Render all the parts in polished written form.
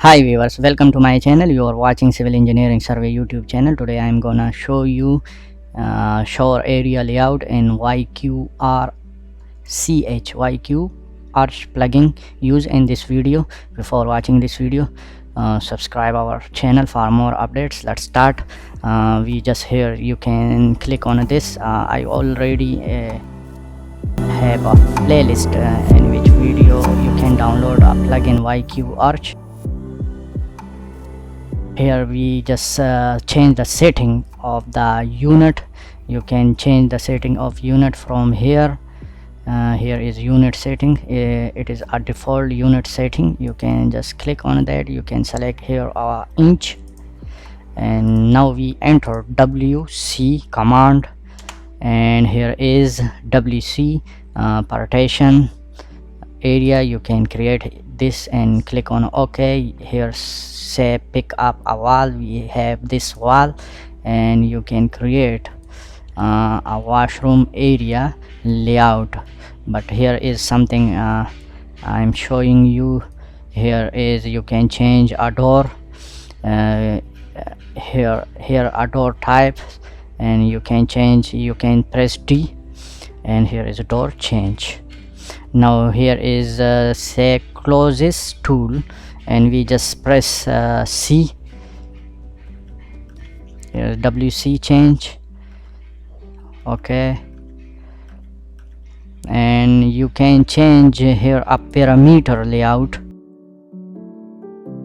Hi viewers, welcome to my channel. You are watching Civil Engineering Survey YouTube channel. Today I am gonna show you shower area layout in YQarch plugin used in this video. Before watching this video, subscribe our channel for more updates. Let's start. We just here you can click on this. I already have a playlist in which video you can download a plugin YQarch. Here we just change the setting of the unit. You can change the setting of unit from here. Here is unit setting. It is a default unit setting. You can just click on that. You can select here inch, and now we enter WC command, and here is WC partition area. You can create this and click on OK. Here say pick up a wall. We have this wall, and you can create a washroom area layout. But here is something I'm showing you. Here is you can change a door. Here a door type, and you can change. You can press D, and here is a door change. Now here is say closest tool, and we just press C. Here's WC change. Okay, and you can change here a parameter layout.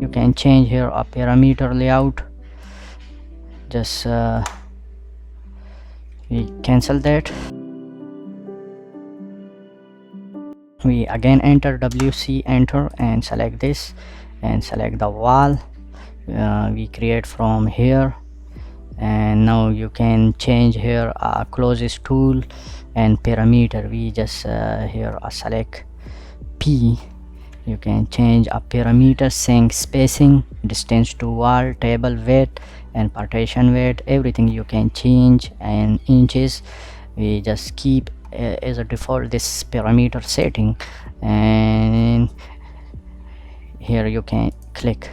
You can change here a parameter layout. Just we cancel that. We again enter WC, enter, and select this and select the wall we create from here. And now you can change here closest tool and parameter. We just here select P. You can change a parameter, sink spacing, distance to wall, table weight, and partition weight. Everything you can change, and inches we just keep as a default this parameter setting. And here you can click,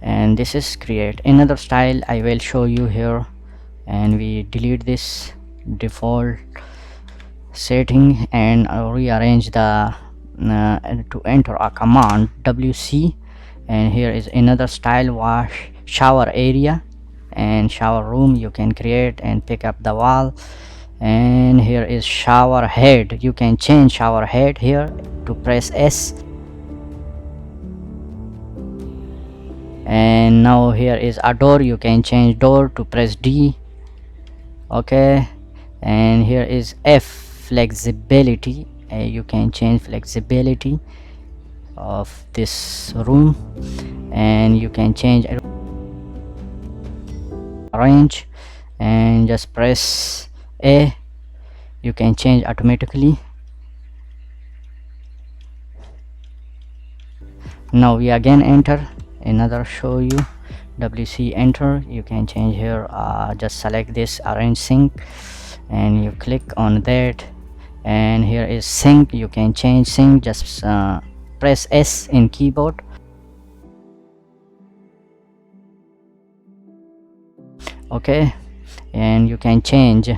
and this is create another style. I will show you here, and we delete this default setting and rearrange the to enter a command WC. And here is another style, wash shower area and shower room. You can create and pick up the wall. And here is shower head. You can change shower head here to press S. And now here is a door. You can change door to press D. Okay, and here is F, flexibility. You can change flexibility of this room, and you can change range, and just press A. You can change automatically. Now we again enter another, show you WC, enter. You can change here, just select this arrange sink, and you click on that. And here is sink. You can change sink, just press S in keyboard. Okay, and you can change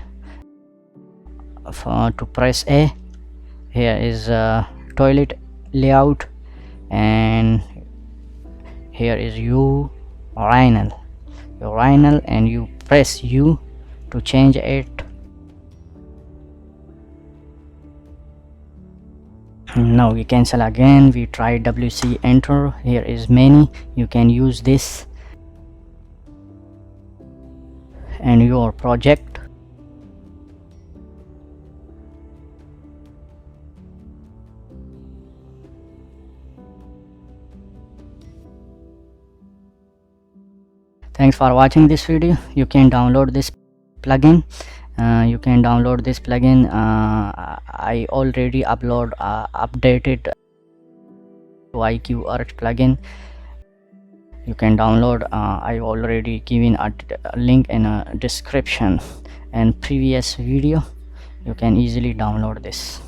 to press A. Here is toilet layout, and here is urinal, and you press U to change it. Now we cancel again. We try WC, enter. Here is many. You can use this and your project. Thanks for watching this video. You can download this plugin. I already updated YQarch plugin. You can download. I already given a link in a description and previous video. You can easily download this.